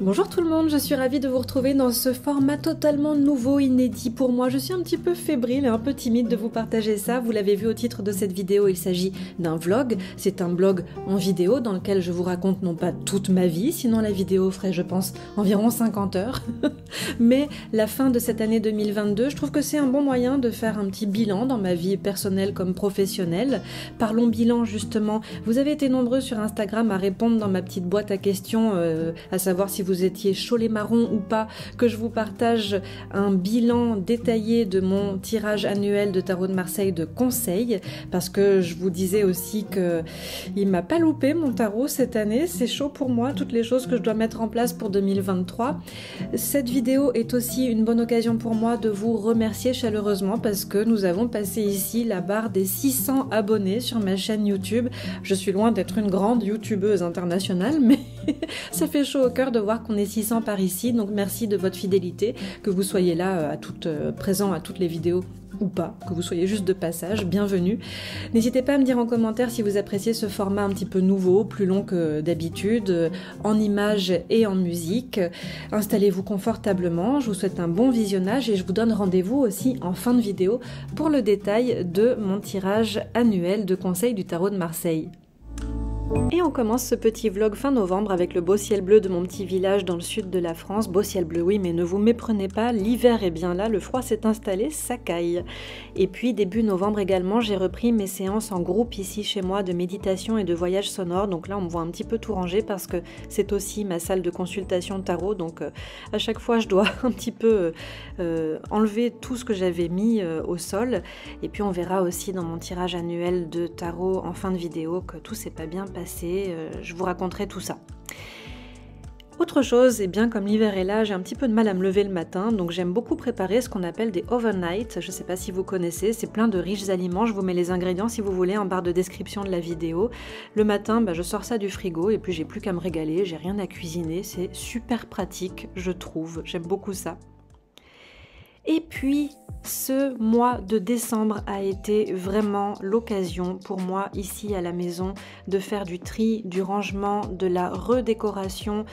Bonjour tout le monde, je suis ravie de vous retrouver dans ce format totalement nouveau, inédit pour moi. Je suis un petit peu fébrile et un peu timide de vous partager ça. Vous l'avez vu au titre de cette vidéo, il s'agit d'un vlog. C'est un blog en vidéo dans lequel je vous raconte non pas toute ma vie, sinon la vidéo ferait, je pense, environ 50 heures. Mais la fin de cette année 2022, je trouve que c'est un bon moyen de faire un petit bilan dans ma vie personnelle comme professionnelle. Parlons bilan justement. Vous avez été nombreux sur Instagram à répondre dans ma petite boîte à questions, à savoir si vous étiez chaud les marrons ou pas, que je vous partage un bilan détaillé de mon tirage annuel de tarot de Marseille de conseils, parce que je vous disais aussi que il m'a pas loupé mon tarot cette année, c'est chaud pour moi, toutes les choses que je dois mettre en place pour 2023. Cette vidéo est aussi une bonne occasion pour moi de vous remercier chaleureusement parce que nous avons passé ici la barre des 600 abonnés sur ma chaîne YouTube. Je suis loin d'être une grande youtubeuse internationale, mais ça fait chaud au cœur de voir qu'on est 600 par ici, donc merci de votre fidélité, que vous soyez là présent à toutes les vidéos ou pas, que vous soyez juste de passage, bienvenue. N'hésitez pas à me dire en commentaire si vous appréciez ce format un petit peu nouveau, plus long que d'habitude, en images et en musique. Installez-vous confortablement, je vous souhaite un bon visionnage et je vous donne rendez-vous aussi en fin de vidéo pour le détail de mon tirage annuel de conseils du tarot de Marseille. Et on commence ce petit vlog fin novembre avec le beau ciel bleu de mon petit village dans le sud de la France. Beau ciel bleu, oui, mais ne vous méprenez pas, l'hiver est bien là, le froid s'est installé, ça caille. Et puis début novembre également, j'ai repris mes séances en groupe ici chez moi de méditation et de voyage sonore. Donc là, on me voit un petit peu tout ranger parce que c'est aussi ma salle de consultation tarot. Donc à chaque fois, je dois un petit peu enlever tout ce que j'avais mis au sol. Et puis on verra aussi dans mon tirage annuel de tarot en fin de vidéo que tout s'est pas bien passé. Je vous raconterai tout ça. Autre chose, eh bien comme l'hiver est là, j'ai un petit peu de mal à me lever le matin, donc j'aime beaucoup préparer ce qu'on appelle des overnight. Je ne sais pas si vous connaissez, c'est plein de riches aliments. Je vous mets les ingrédients si vous voulez en barre de description de la vidéo. Le matin, je sors ça du frigo et puis j'ai plus qu'à me régaler, j'ai rien à cuisiner. C'est super pratique, je trouve. J'aime beaucoup ça. Et puis, ce mois de décembre a été vraiment l'occasion pour moi, ici à la maison, de faire du tri, du rangement, de la redécoration,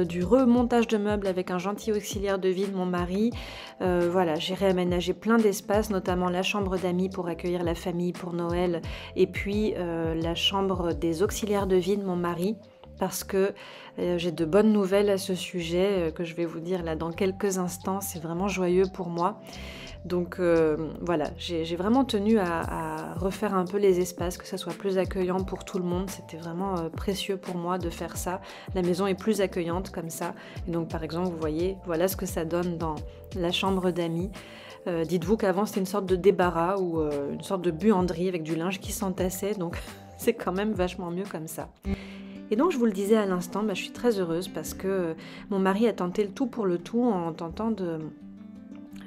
du remontage de meubles avec un gentil auxiliaire de vie de mon mari. Voilà, j'ai réaménagé plein d'espaces, notamment la chambre d'amis pour accueillir la famille pour Noël, et puis la chambre des auxiliaires de vie de mon mari. Parce que j'ai de bonnes nouvelles à ce sujet que je vais vous dire là dans quelques instants, c'est vraiment joyeux pour moi. Donc voilà, j'ai vraiment tenu à refaire un peu les espaces, que ça soit plus accueillant pour tout le monde. C'était vraiment précieux pour moi de faire ça. La maison est plus accueillante comme ça. Et donc par exemple, vous voyez, voilà ce que ça donne dans la chambre d'amis. Dites-vous qu'avant c'était une sorte de débarras ou une sorte de buanderie avec du linge qui s'entassait. Donc c'est quand même vachement mieux comme ça. Et donc je vous le disais à l'instant, je suis très heureuse parce que mon mari a tenté le tout pour le tout en tentant de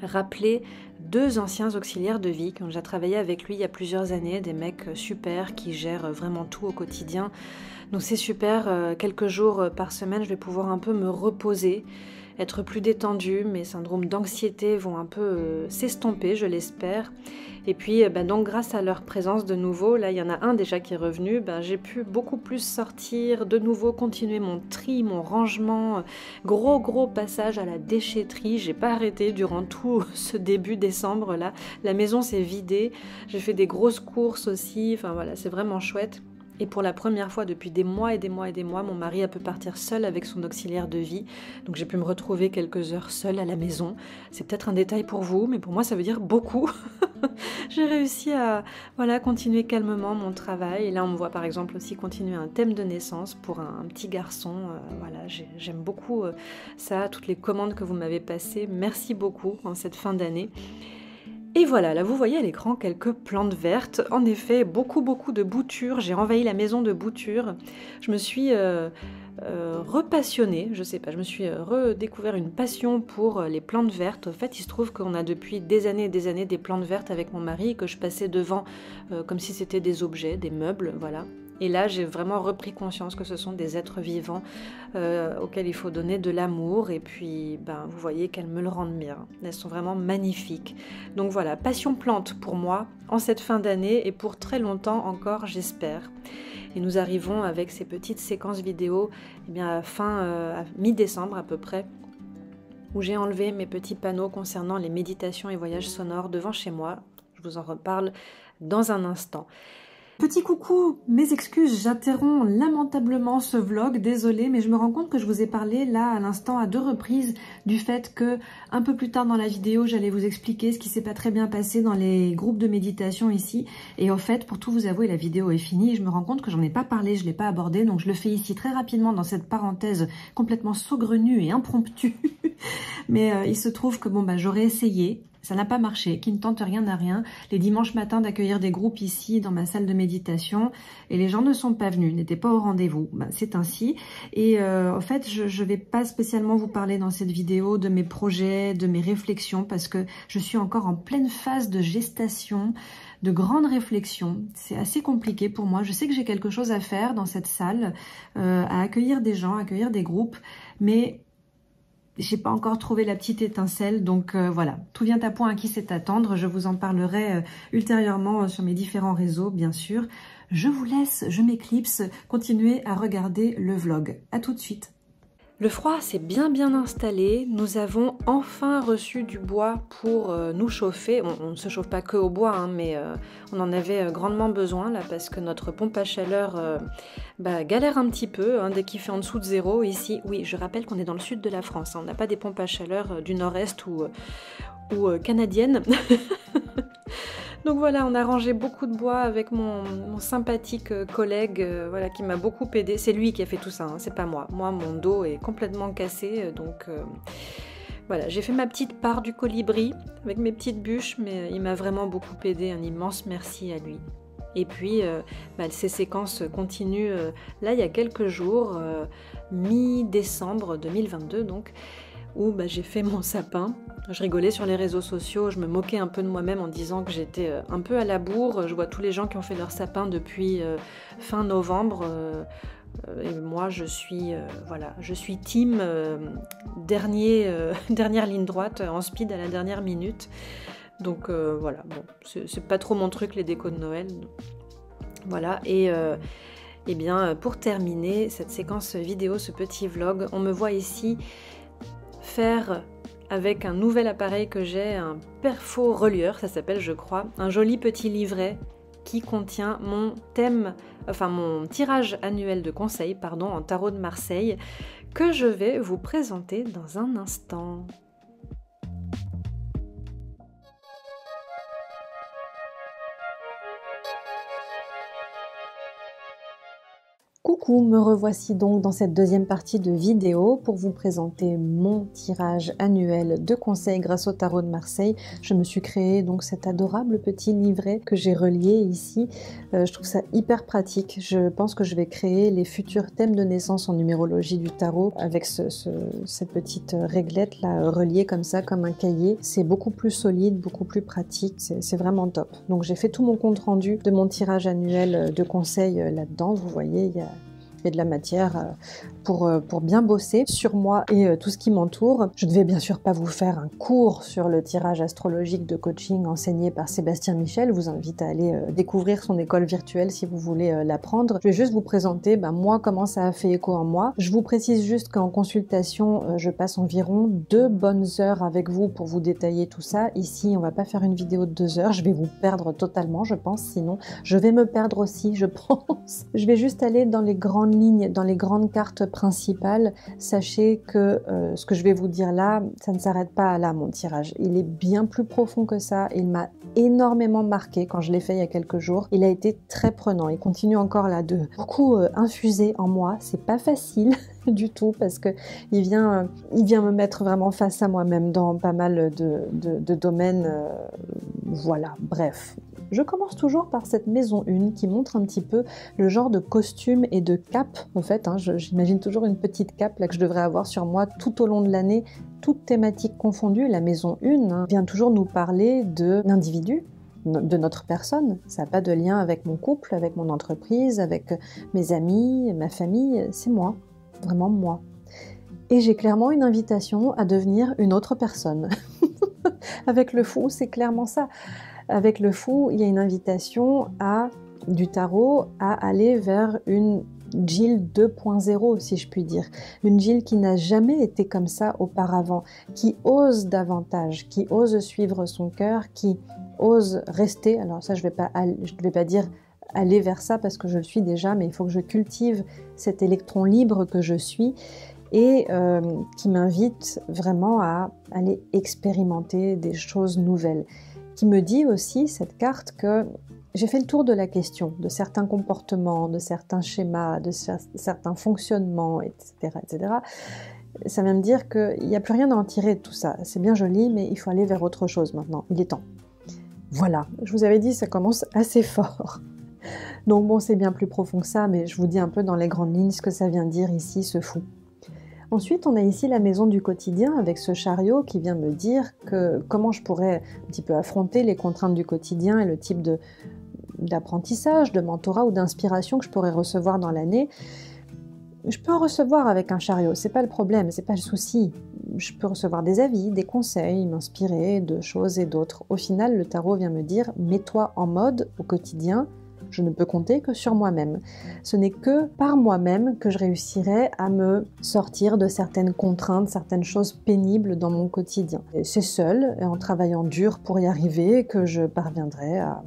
rappeler deux anciens auxiliaires de vie qui ont déjà travaillé avec lui il y a plusieurs années, des mecs super qui gèrent vraiment tout au quotidien. Donc c'est super, quelques jours par semaine je vais pouvoir un peu me reposer, être plus détendue, mes syndromes d'anxiété vont un peu s'estomper, je l'espère. Et puis donc grâce à leur présence de nouveau, là il y en a un déjà qui est revenu, j'ai pu beaucoup plus sortir, de nouveau continuer mon tri, mon rangement, gros passage à la déchetterie, j'ai pas arrêté durant tout ce début décembre là, la maison s'est vidée, j'ai fait des grosses courses aussi, enfin voilà, c'est vraiment chouette. Et pour la première fois depuis des mois, mon mari a pu partir seul avec son auxiliaire de vie. Donc j'ai pu me retrouver quelques heures seule à la maison. C'est peut-être un détail pour vous, mais pour moi ça veut dire beaucoup. J'ai réussi à continuer calmement mon travail. Et là on me voit par exemple aussi continuer un thème de naissance pour un petit garçon. J'aime beaucoup ça, toutes les commandes que vous m'avez passées. Merci beaucoup en cette fin d'année. Et voilà, là vous voyez à l'écran quelques plantes vertes, en effet beaucoup de boutures, j'ai envahi la maison de boutures, je me suis repassionnée, je sais pas, je me suis redécouvert une passion pour les plantes vertes. En fait il se trouve qu'on a depuis des années et des années des plantes vertes avec mon mari, que je passais devant comme si c'était des objets, des meubles, voilà. Et là, j'ai vraiment repris conscience que ce sont des êtres vivants auxquels il faut donner de l'amour. Et puis, vous voyez qu'elles me le rendent bien. Elles sont vraiment magnifiques. Donc voilà, passion plante pour moi en cette fin d'année et pour très longtemps encore, j'espère. Et nous arrivons avec ces petites séquences vidéo eh bien, à mi-décembre à peu près, où j'ai enlevé mes petits panneaux concernant les méditations et voyages sonores devant chez moi. Je vous en reparle dans un instant. Petit coucou, mes excuses, j'interromps lamentablement ce vlog, désolée, mais je me rends compte que je vous ai parlé là à l'instant à 2 reprises du fait que un peu plus tard dans la vidéo, j'allais vous expliquer ce qui s'est pas très bien passé dans les groupes de méditation ici. Et au fait, pour tout vous avouer, la vidéo est finie et je me rends compte que j'en ai pas parlé, je l'ai pas abordé, donc je le fais ici très rapidement dans cette parenthèse complètement saugrenue et impromptue. Mais il se trouve que bon j'aurais essayé. Ça n'a pas marché, qui ne tente rien n'a rien. Les dimanches matins d'accueillir des groupes ici dans ma salle de méditation et les gens ne sont pas venus, n'étaient pas au rendez-vous. C'est ainsi. Et en fait, je vais pas spécialement vous parler dans cette vidéo de mes projets, de mes réflexions parce que je suis encore en pleine phase de gestation, de grandes réflexions. C'est assez compliqué pour moi. Je sais que j'ai quelque chose à faire dans cette salle, à accueillir des gens, à accueillir des groupes, mais j'ai pas encore trouvé la petite étincelle, donc voilà, tout vient à point à qui c'est attendre. Je vous en parlerai ultérieurement sur mes différents réseaux, bien sûr. Je vous laisse, je m'éclipse, continuez à regarder le vlog. À tout de suite. Le froid s'est bien installé, nous avons enfin reçu du bois pour nous chauffer. On ne se chauffe pas que au bois, hein, mais on en avait grandement besoin là parce que notre pompe à chaleur galère un petit peu hein, dès qu'il fait en dessous de 0 ici. Oui, je rappelle qu'on est dans le sud de la France, hein, on n'a pas des pompes à chaleur du nord-est ou canadiennes. Donc voilà, on a rangé beaucoup de bois avec mon sympathique collègue voilà, qui m'a beaucoup aidé. C'est lui qui a fait tout ça, hein, c'est pas moi. Moi, mon dos est complètement cassé, donc voilà, j'ai fait ma petite part du colibri avec mes petites bûches, mais il m'a vraiment beaucoup aidé. Un immense merci à lui. Et puis, ces séquences continuent là, il y a quelques jours, mi-décembre 2022, donc, où j'ai fait mon sapin. Je rigolais sur les réseaux sociaux, je me moquais un peu de moi-même en disant que j'étais un peu à la bourre. Je vois tous les gens qui ont fait leur sapin depuis fin novembre. Et moi, je suis team dernière ligne droite en speed à la dernière minute. Donc voilà, bon, c'est pas trop mon truc les décos de Noël. Voilà, et bien pour terminer cette séquence vidéo, ce petit vlog, on me voit ici faire avec un nouvel appareil que j'ai, un perfo relieur, ça s'appelle je crois, un joli petit livret qui contient mon tirage annuel de conseils, en tarot de Marseille, que je vais vous présenter dans un instant. Coucou, me revoici donc dans cette deuxième partie de vidéo pour vous présenter mon tirage annuel de conseils grâce au tarot de Marseille. Je me suis créé donc cet adorable petit livret que j'ai relié ici. Je trouve ça hyper pratique. Je pense que je vais créer les futurs thèmes de naissance en numérologie du tarot avec cette petite réglette là reliée comme ça, comme un cahier. C'est beaucoup plus solide, beaucoup plus pratique. C'est vraiment top. Donc j'ai fait tout mon compte rendu de mon tirage annuel de conseils là-dedans. Vous voyez, il y a de la matière pour bien bosser sur moi et tout ce qui m'entoure. Je ne vais bien sûr pas vous faire un cours sur le tirage astrologique de coaching enseigné par Sébastien Michel. Je vous invite à aller découvrir son école virtuelle si vous voulez l'apprendre. Je vais juste vous présenter moi comment ça a fait écho en moi. Je vous précise juste qu'en consultation, je passe environ 2 bonnes heures avec vous pour vous détailler tout ça. Ici, on va pas faire une vidéo de 2 heures. Je vais vous perdre totalement, je pense. Sinon, je vais me perdre aussi, je pense. Je vais juste aller dans les grandes lignes, dans les grandes cartes principales. Sachez que ce que je vais vous dire là, ça ne s'arrête pas là, mon tirage. Il est bien plus profond que ça. Il m'a énormément marqué quand je l'ai fait il y a quelques jours. Il a été très prenant. Il continue encore là de beaucoup infuser en moi. C'est pas facile du tout parce que il vient me mettre vraiment face à moi-même dans pas mal de domaines. Voilà, bref. Je commence toujours par cette maison 1 qui montre un petit peu le genre de costume et de cape. En fait, j'imagine toujours une petite cape là, que je devrais avoir sur moi tout au long de l'année, toute thématique confondue. La maison 1 vient toujours nous parler de l'individu, de notre personne. Ça n'a pas de lien avec mon couple, avec mon entreprise, avec mes amis, ma famille. C'est moi, vraiment moi. Et j'ai clairement une invitation à devenir une autre personne. Avec le fou, c'est clairement ça. Avec le fou, il y a une invitation à du tarot à aller vers une Jill 2.0, si je puis dire. Une Jill qui n'a jamais été comme ça auparavant, qui ose davantage, qui ose suivre son cœur, qui ose rester. Alors ça, je vais pas dire aller vers ça parce que je le suis déjà, mais il faut que je cultive cet électron libre que je suis et qui m'invite vraiment à aller expérimenter des choses nouvelles. Qui me dit aussi, cette carte, que j'ai fait le tour de la question, de certains comportements, de certains schémas, de certains fonctionnements, etc., etc. Ça vient me dire qu'il n'y a plus rien à en tirer de tout ça. C'est bien joli, mais il faut aller vers autre chose maintenant. Il est temps. Voilà, je vous avais dit, ça commence assez fort. Donc bon, c'est bien plus profond que ça, mais je vous dis un peu dans les grandes lignes ce que ça vient dire ici, ce fou. Ensuite, on a ici la maison du quotidien avec ce chariot qui vient me dire que comment je pourrais un petit peu affronter les contraintes du quotidien et le type d'apprentissage, de mentorat ou d'inspiration que je pourrais recevoir dans l'année. Je peux en recevoir avec un chariot, c'est pas le problème, c'est pas le souci. Je peux recevoir des avis, des conseils, m'inspirer de choses et d'autres. Au final, le tarot vient me dire « mets-toi en mode au quotidien ». Je ne peux compter que sur moi-même. Ce n'est que par moi-même que je réussirai à me sortir de certaines contraintes, certaines choses pénibles dans mon quotidien. Et c'est seul, et en travaillant dur pour y arriver, que je parviendrai à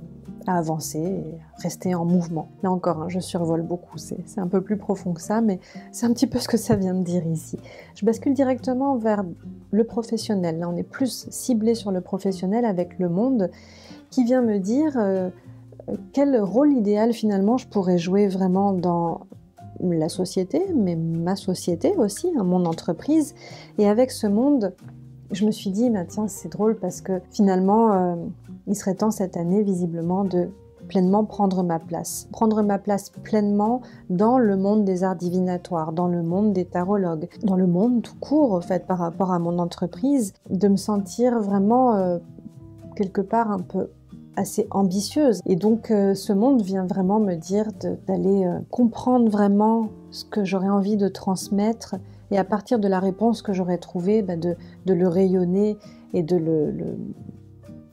avancer et à rester en mouvement. Là encore, je survole beaucoup, c'est un peu plus profond que ça, mais c'est un petit peu ce que ça vient de dire ici. Je bascule directement vers le professionnel. Là, on est plus ciblé sur le professionnel avec le monde qui vient me dire... quel rôle idéal finalement je pourrais jouer vraiment dans la société, mais ma société aussi, mon entreprise. Et avec ce monde, je me suis dit, bah, tiens, c'est drôle parce que finalement, il serait temps cette année visiblement de pleinement prendre ma place. Prendre ma place pleinement dans le monde des arts divinatoires, dans le monde des tarologues, dans le monde tout court, en fait, par rapport à mon entreprise, de me sentir vraiment quelque part un peu assez ambitieuse. Et donc ce monde vient vraiment me dire d'aller comprendre vraiment ce que j'aurais envie de transmettre et à partir de la réponse que j'aurais trouvée, de le rayonner et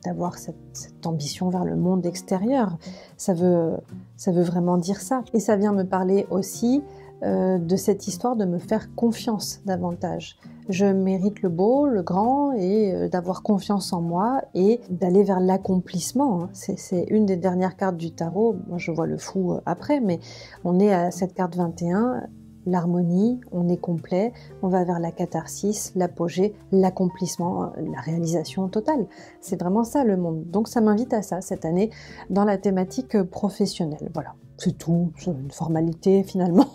d'avoir cette ambition vers le monde extérieur. Ça veut vraiment dire ça. Et ça vient me parler aussi de cette histoire de me faire confiance davantage. Je mérite le beau, le grand et d'avoir confiance en moi et d'aller vers l'accomplissement. C'est une des dernières cartes du tarot. Moi, je vois le fou après, mais on est à cette carte 21, l'harmonie, on est complet, on va vers la catharsis, l'apogée, l'accomplissement, la réalisation totale. C'est vraiment ça le monde. Donc ça m'invite à ça cette année dans la thématique professionnelle. Voilà, c'est tout, c'est une formalité finalement.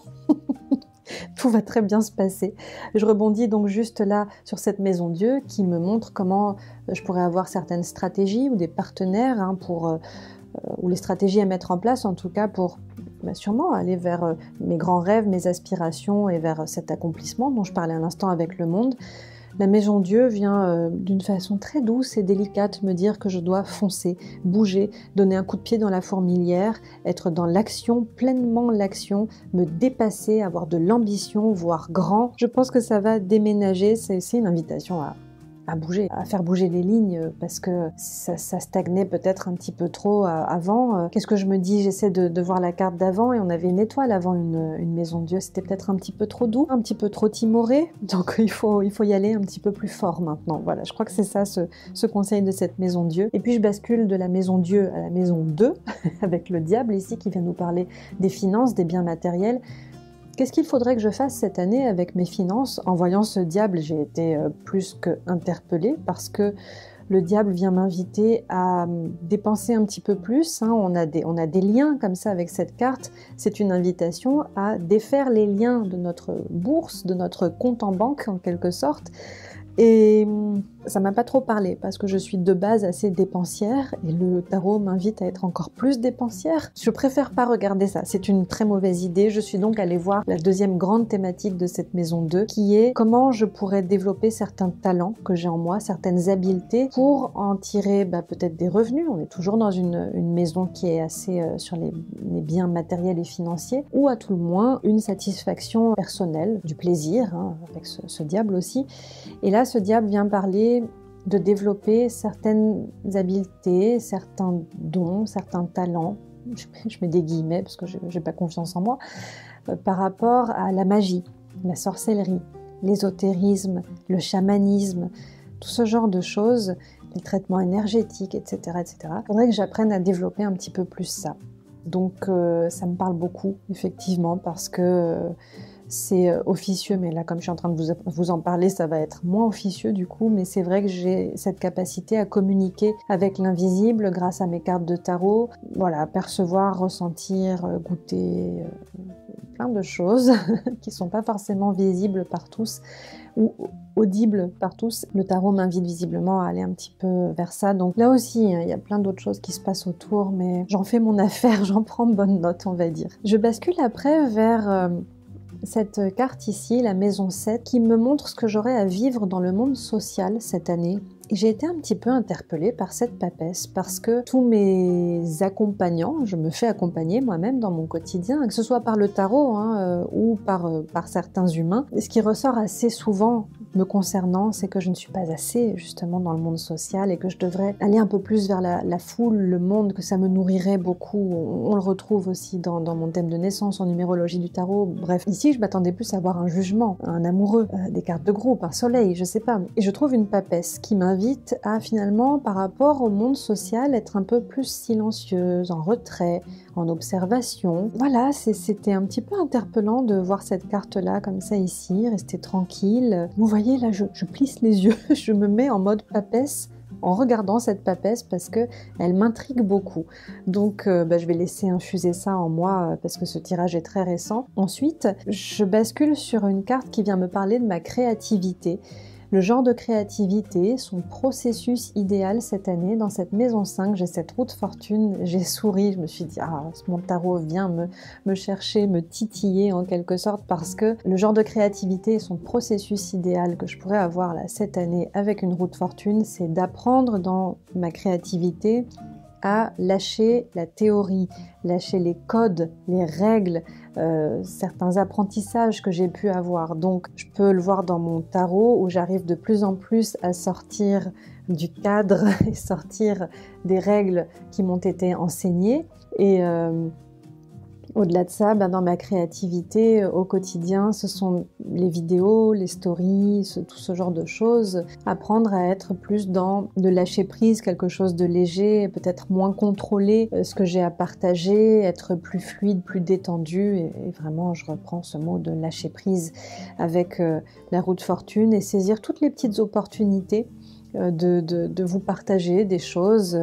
Tout va très bien se passer. Je rebondis donc juste là sur cette maison Dieu qui me montre comment je pourrais avoir certaines stratégies ou des partenaires ou les stratégies à mettre en place en tout cas pour sûrement aller vers mes grands rêves, mes aspirations et vers cet accomplissement dont je parlais à l'instant avec le monde. La maison Dieu vient d'une façon très douce et délicate me dire que je dois foncer, bouger, donner un coup de pied dans la fourmilière, être dans l'action, pleinement l'action, me dépasser, avoir de l'ambition, voire grand. Je pense que ça va déménager, c'est une invitation à bouger, à faire bouger les lignes parce que ça stagnait peut-être un petit peu trop avant. Qu'est-ce que je me dis? J'essaie de voir la carte d'avant et on avait une étoile avant une maison Dieu. C'était peut-être un petit peu trop doux, un petit peu trop timoré. Donc il faut y aller un petit peu plus fort maintenant. Voilà, je crois que c'est ça ce conseil de cette maison Dieu. Et puis je bascule de la maison Dieu à la maison 2 avec le diable ici qui vient nous parler des finances, des biens matériels. Qu'est-ce qu'il faudrait que je fasse cette année avec mes finances? En voyant ce diable, j'ai été plus que interpellée parce que le diable vient m'inviter à dépenser un petit peu plus. On a des liens comme ça avec cette carte. C'est une invitation à défaire les liens de notre bourse, de notre compte en banque en quelque sorte. Et ça m'a pas trop parlé parce que je suis de base assez dépensière et le tarot m'invite à être encore plus dépensière. Je préfère pas regarder ça, c'est une très mauvaise idée. Je suis donc allée voir la deuxième grande thématique de cette maison 2 qui est comment je pourrais développer certains talents que j'ai en moi, certaines habiletés pour en tirer peut-être des revenus. On est toujours dans une maison qui est assez sur les biens matériels et financiers ou à tout le moins une satisfaction personnelle, du plaisir avec ce diable aussi. Et là, ce diable vient parler de développer certaines habiletés, certains dons, certains talents, je mets des guillemets parce que je n'ai pas confiance en moi, par rapport à la magie, la sorcellerie, l'ésotérisme, le chamanisme, tout ce genre de choses, les traitements énergétiques, etc., etc. Il faudrait que j'apprenne à développer un petit peu plus ça. Donc ça me parle beaucoup, effectivement, parce que c'est officieux, mais là, comme je suis en train de vous en parler, ça va être moins officieux du coup, mais c'est vrai que j'ai cette capacité à communiquer avec l'invisible grâce à mes cartes de tarot, voilà, percevoir, ressentir, goûter, plein de choses qui sont pas forcément visibles par tous ou audibles par tous. Le tarot m'invite visiblement à aller un petit peu vers ça, donc là aussi, il y a plein d'autres choses qui se passent autour, mais j'en fais mon affaire, j'en prends bonne note, on va dire. Je bascule après vers cette carte ici, la maison 7, qui me montre ce que j'aurai à vivre dans le monde social cette année. Et j'ai été un petit peu interpellée par cette papesse parce que tous mes accompagnants, je me fais accompagner moi-même dans mon quotidien, que ce soit par le tarot ou par certains humains. Et ce qui ressort assez souvent me concernant, c'est que je ne suis pas assez justement dans le monde social et que je devrais aller un peu plus vers la foule, le monde, que ça me nourrirait beaucoup. On le retrouve aussi dans mon thème de naissance, en numérologie du tarot. Bref, ici je m'attendais plus à avoir un jugement, un amoureux, des cartes de groupe, un soleil, je sais pas. Et je trouve une papesse qui m'invite à finalement, par rapport au monde social, être un peu plus silencieuse, en retrait, en observation. Voilà, c'était un petit peu interpellant de voir cette carte-là comme ça ici, rester tranquille. Vous voyez, là, je plisse les yeux, je me mets en mode papesse en regardant cette papesse parce que elle m'intrigue beaucoup. Donc, je vais laisser infuser ça en moi parce que ce tirage est très récent. Ensuite, je bascule sur une carte qui vient me parler de ma créativité. Le genre de créativité, son processus idéal cette année. Dans cette maison 5, j'ai cette roue de fortune, j'ai souri, je me suis dit, mon tarot vient me chercher, me titiller en quelque sorte, parce que le genre de créativité, son processus idéal que je pourrais avoir là cette année avec une roue de fortune, c'est d'apprendre dans ma créativité à lâcher la théorie, lâcher les codes, les règles, certains apprentissages que j'ai pu avoir. Donc je peux le voir dans mon tarot où j'arrive de plus en plus à sortir du cadre et sortir des règles qui m'ont été enseignées. Et au-delà de ça, dans ma créativité au quotidien, ce sont les vidéos, les stories, tout ce genre de choses. Apprendre à être plus dans le lâcher prise, quelque chose de léger, peut-être moins contrôler ce que j'ai à partager, être plus fluide, plus détendu. Et vraiment, je reprends ce mot de lâcher prise avec la roue de fortune et saisir toutes les petites opportunités de vous partager des choses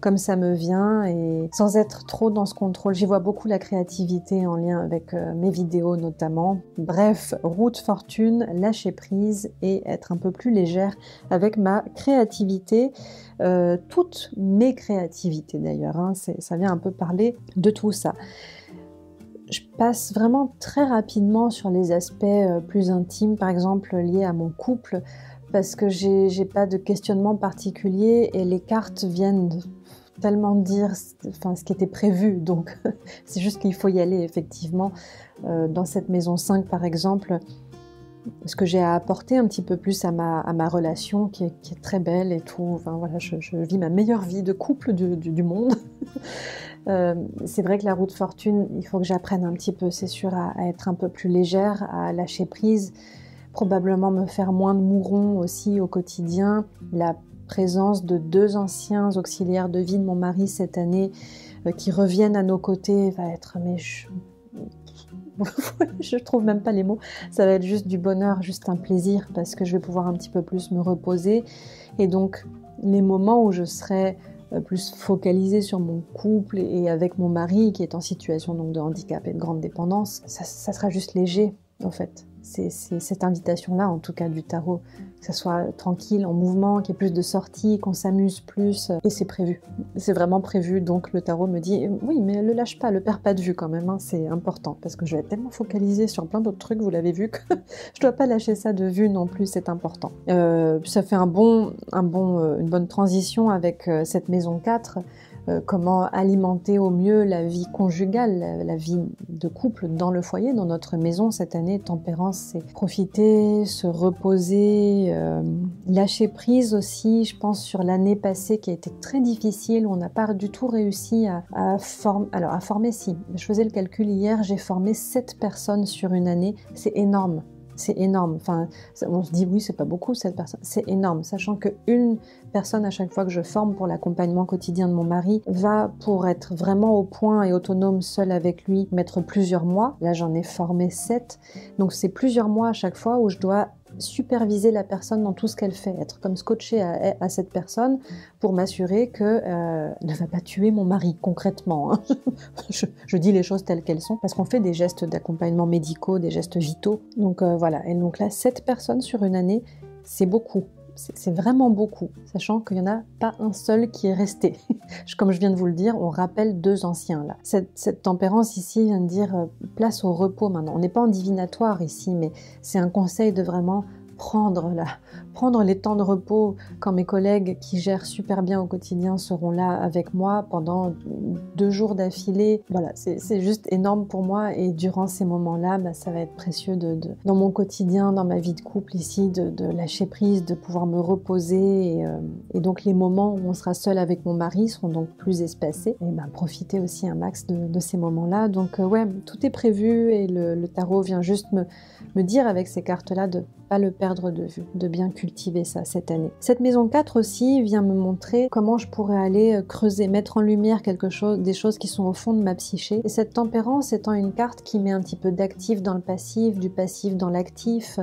comme ça me vient et sans être trop dans ce contrôle. J'y vois beaucoup la créativité en lien avec mes vidéos notamment. Bref, roue de fortune, lâcher prise et être un peu plus légère avec ma créativité. Toutes mes créativités d'ailleurs, ça vient un peu parler de tout ça. Je passe vraiment très rapidement sur les aspects plus intimes, par exemple liés à mon couple, parce que j'ai pas de questionnement particulier et les cartes viennent tellement dire ce qui était prévu, donc c'est juste qu'il faut y aller effectivement. Dans cette maison 5 par exemple, ce que j'ai à apporter un petit peu plus à ma relation qui est très belle et tout, enfin voilà, je vis ma meilleure vie de couple du monde. C'est vrai que la roue de fortune, il faut que j'apprenne un petit peu, c'est sûr, à être un peu plus légère, à lâcher prise, probablement me faire moins de mourons aussi au quotidien. La présence de 2 anciens auxiliaires de vie de mon mari cette année qui reviennent à nos côtés va être, mais je trouve même pas les mots, ça va être juste du bonheur, juste un plaisir parce que je vais pouvoir un petit peu plus me reposer et donc les moments où je serai plus focalisée sur mon couple et avec mon mari qui est en situation donc de handicap et de grande dépendance, ça sera juste léger en fait. C'est cette invitation-là, en tout cas du tarot, que ça soit tranquille, en mouvement, qu'il y ait plus de sorties, qu'on s'amuse plus, et c'est prévu. C'est vraiment prévu, donc le tarot me dit « Oui, mais le lâche pas, le perds pas de vue quand même, c'est important, parce que je vais être tellement focalisée sur plein d'autres trucs, vous l'avez vu, que je dois pas lâcher ça de vue non plus, c'est important. » Ça fait une bonne transition avec cette maison 4, comment alimenter au mieux la vie conjugale, la vie de couple dans le foyer, dans notre maison. Cette année, tempérance, c'est profiter, se reposer, lâcher prise aussi, je pense, sur l'année passée qui a été très difficile, où on n'a pas du tout réussi à former, si. Je faisais le calcul hier, j'ai formé 7 personnes sur une année, c'est énorme. C'est énorme. Enfin, on se dit oui, c'est pas beaucoup 7 personnes. C'est énorme, sachant qu'une personne à chaque fois que je forme pour l'accompagnement quotidien de mon mari va, pour être vraiment au point et autonome seul avec lui, mettre plusieurs mois. Là, j'en ai formé 7. Donc, c'est plusieurs mois à chaque fois où je dois superviser la personne dans tout ce qu'elle fait, être comme scotché à cette personne pour m'assurer que ne va pas tuer mon mari concrètement. Hein. je dis les choses telles qu'elles sont parce qu'on fait des gestes d'accompagnement médicaux, des gestes vitaux. Donc voilà, et donc là 7 personnes sur une année, c'est beaucoup. C'est vraiment beaucoup, sachant qu'il n'y en a pas un seul qui est resté. Comme je viens de vous le dire, on rappelle 2 anciens là. Cette tempérance ici vient de dire place au repos maintenant. On n'est pas en divinatoire ici, mais c'est un conseil de vraiment prendre les temps de repos quand mes collègues qui gèrent super bien au quotidien seront là avec moi pendant 2 jours d'affilée. Voilà, c'est juste énorme pour moi et durant ces moments-là, ça va être précieux dans mon quotidien, dans ma vie de couple ici, de lâcher prise, de pouvoir me reposer et donc les moments où on sera seul avec mon mari seront donc plus espacés et profiter aussi un max de ces moments-là. Donc ouais, tout est prévu et le tarot vient juste me dire avec ces cartes-là de pas le perdre de vue, de bien cultiver ça cette année. Cette maison 4 aussi vient me montrer comment je pourrais aller creuser, mettre en lumière des choses qui sont au fond de ma psyché. Et cette tempérance étant une carte qui met un petit peu d'actif dans le passif, du passif dans l'actif,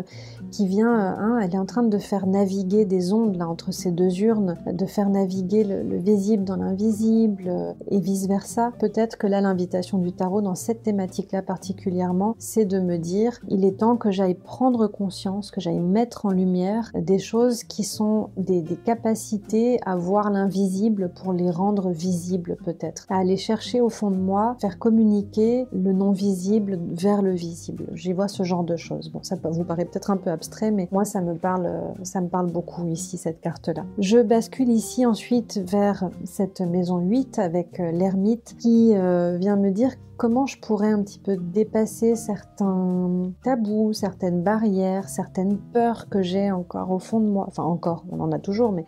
qui vient, elle est en train de faire naviguer des ondes là entre ces 2 urnes, de faire naviguer le visible dans l'invisible et vice versa. Peut-être que là l'invitation du tarot dans cette thématique-là particulièrement, c'est de me dire, il est temps que j'aille prendre conscience, que j'aille mettre en lumière des choses qui sont des capacités à voir l'invisible pour les rendre visibles peut-être, à aller chercher au fond de moi, faire communiquer le non visible vers le visible. J'y vois ce genre de choses. Bon, ça vous paraît peut-être un peu abstrait, mais moi ça me parle beaucoup ici, cette carte-là. Je bascule ici ensuite vers cette maison 8 avec l'ermite qui vient me dire comment je pourrais un petit peu dépasser certains tabous, certaines barrières, certaines peurs que j'ai encore au fond de moi. Enfin encore, on en a toujours, mais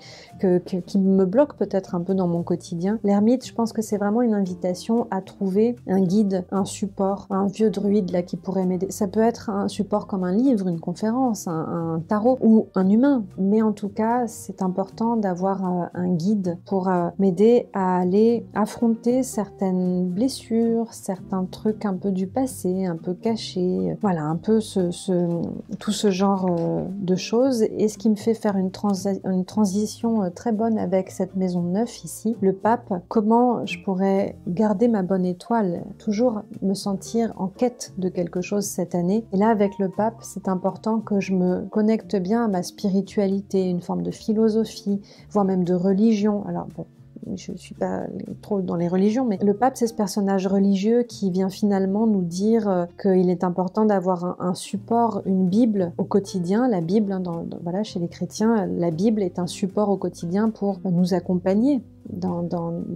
qui me bloquent peut-être un peu dans mon quotidien. L'ermite, je pense que c'est vraiment une invitation à trouver un guide, un support, un vieux druide là qui pourrait m'aider. Ça peut être un support comme un livre, une conférence, un tarot ou un humain. Mais en tout cas, c'est important d'avoir un guide pour m'aider à aller affronter certaines blessures, certains trucs un peu du passé, un peu cachés, voilà, un peu tout ce genre de choses. Et ce qui me fait faire une transition très bonne avec cette maison 9 ici, le pape, comment je pourrais garder ma bonne étoile, toujours me sentir en quête de quelque chose cette année. Et là, avec le pape, c'est important que je me connecte bien à ma spiritualité, une forme de philosophie, voire même de religion. Alors bon, je ne suis pas trop dans les religions, mais le pape, c'est ce personnage religieux qui vient finalement nous dire qu'il est important d'avoir un support, une Bible au quotidien. La Bible, hein, voilà, chez les chrétiens, la Bible est un support au quotidien pour nous accompagner dans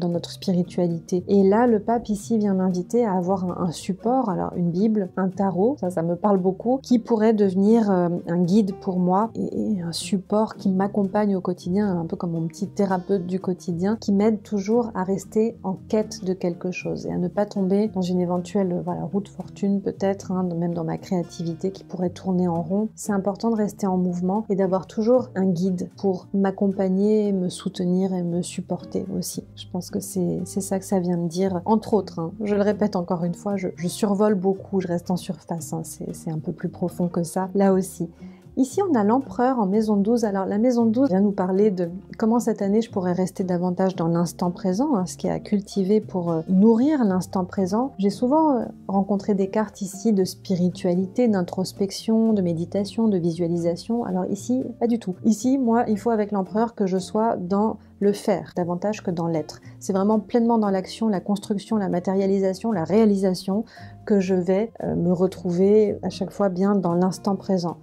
notre spiritualité. Et là, le pape ici vient m'inviter à avoir un support, alors une Bible, un tarot, ça me parle beaucoup, qui pourrait devenir un guide pour moi et un support qui m'accompagne au quotidien, un peu comme mon petit thérapeute du quotidien, qui m'aide toujours à rester en quête de quelque chose et à ne pas tomber dans une éventuelle route fortune peut-être, hein, même dans ma créativité qui pourrait tourner en rond. C'est important de rester en mouvement et d'avoir toujours un guide pour m'accompagner, me soutenir et me supporter aussi. Je pense que c'est ça que ça vient me dire, entre autres. Hein. Je le répète encore une fois, je survole beaucoup, je reste en surface. Hein. C'est un peu plus profond que ça, là aussi. Ici, on a l'empereur en maison 12. Alors, la maison 12 vient nous parler de comment cette année, je pourrais rester davantage dans l'instant présent, hein, ce qui est à cultiver pour nourrir l'instant présent. J'ai souvent rencontré des cartes ici de spiritualité, d'introspection, de méditation, de visualisation. Alors ici, pas du tout. Ici, moi, il faut avec l'empereur que je sois dans le faire davantage que dans l'être. C'est vraiment pleinement dans l'action, la construction, la matérialisation, la réalisation que je vais me retrouver à chaque fois bien dans l'instant présent.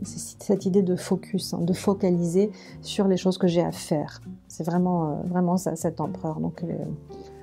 C'est cette idée de focus, de focaliser sur les choses que j'ai à faire. C'est vraiment, vraiment ça, cet empereur. Donc,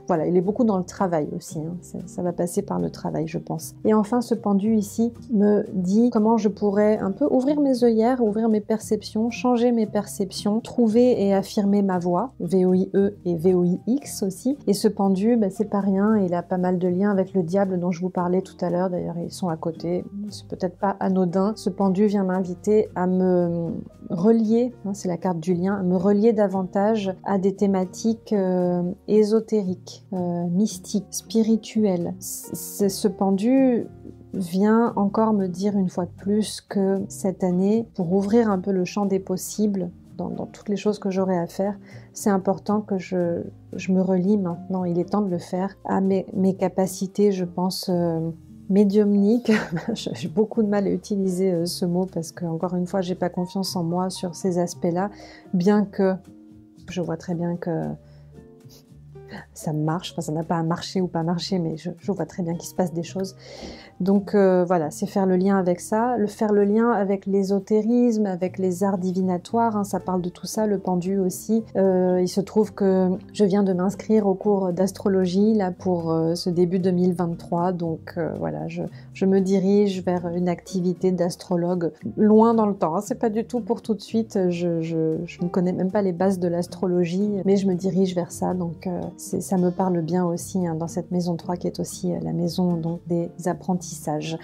voilà, il est beaucoup dans le travail aussi, hein. Ça va passer par le travail, je pense. Et enfin, ce pendu ici me dit comment je pourrais un peu ouvrir mes œillères, ouvrir mes perceptions, changer mes perceptions, trouver et affirmer ma voix, VOIE et VOIX aussi. Et ce pendu, c'est pas rien, il a pas mal de liens avec le diable dont je vous parlais tout à l'heure, d'ailleurs ils sont à côté, c'est peut-être pas anodin. Ce pendu vient m'inviter à me relier, hein, c'est la carte du lien, à me relier davantage à des thématiques ésotériques. Mystique, spirituel. Ce pendu vient encore me dire une fois de plus que cette année, pour ouvrir un peu le champ des possibles dans toutes les choses que j'aurai à faire, c'est important que je me relie maintenant, il est temps de le faire, à mes capacités, je pense, médiumniques. J'ai beaucoup de mal à utiliser ce mot parce que, encore une fois, j'ai pas confiance en moi sur ces aspects-là, bien que je vois très bien que ça marche, enfin ça n'a pas à marcher ou pas marcher, mais je vois très bien qu'il se passe des choses. Donc voilà, c'est faire le lien avec ça, faire le lien avec l'ésotérisme, avec les arts divinatoires, hein, ça parle de tout ça, le pendu aussi. Il se trouve que je viens de m'inscrire au cours d'astrologie là pour ce début 2023, donc voilà, je me dirige vers une activité d'astrologue loin dans le temps, hein. C'est pas du tout pour tout de suite, je ne connais même pas les bases de l'astrologie, mais je me dirige vers ça, donc ça me parle bien aussi, hein, dans cette maison 3 qui est aussi la maison donc, des apprentissages.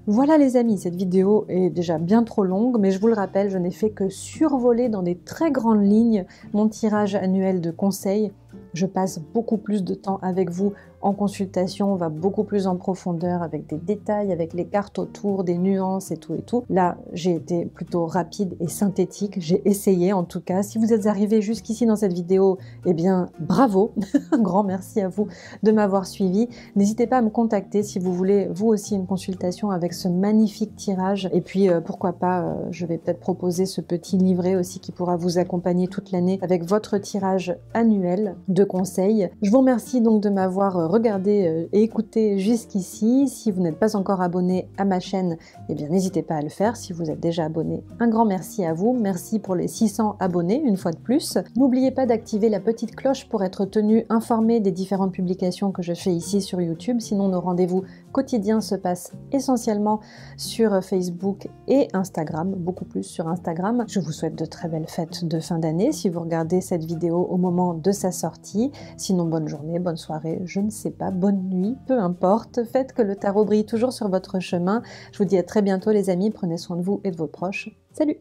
Voilà les amis, cette vidéo est déjà bien trop longue, mais je vous le rappelle, je n'ai fait que survoler dans des très grandes lignes mon tirage annuel de conseils. Je passe beaucoup plus de temps avec vous en consultation, on va beaucoup plus en profondeur avec des détails, avec les cartes autour, des nuances et tout et tout. Là, j'ai été plutôt rapide et synthétique, j'ai essayé en tout cas. Si vous êtes arrivé jusqu'ici dans cette vidéo, eh bien bravo, un grand merci à vous de m'avoir suivi. N'hésitez pas à me contacter si vous voulez vous aussi une consultation avec ce magnifique tirage. Et puis pourquoi pas, je vais peut-être proposer ce petit livret aussi qui pourra vous accompagner toute l'année avec votre tirage annuel de conseils. Je vous remercie donc de m'avoir regardé et écouté jusqu'ici. Si vous n'êtes pas encore abonné à ma chaîne, eh bien n'hésitez pas à le faire. Si vous êtes déjà abonné, un grand merci à vous. Merci pour les 600 abonnés une fois de plus. N'oubliez pas d'activer la petite cloche pour être tenu informé des différentes publications que je fais ici sur YouTube. Sinon, nos rendez-vous quotidiens se passent essentiellement sur Facebook et Instagram, beaucoup plus sur Instagram. Je vous souhaite de très belles fêtes de fin d'année si vous regardez cette vidéo au moment de sa sortie. Sinon, bonne journée, bonne soirée, je ne sais pas, bonne nuit, peu importe. Faites que le tarot brille toujours sur votre chemin. Je vous dis à très bientôt les amis, prenez soin de vous et de vos proches. Salut!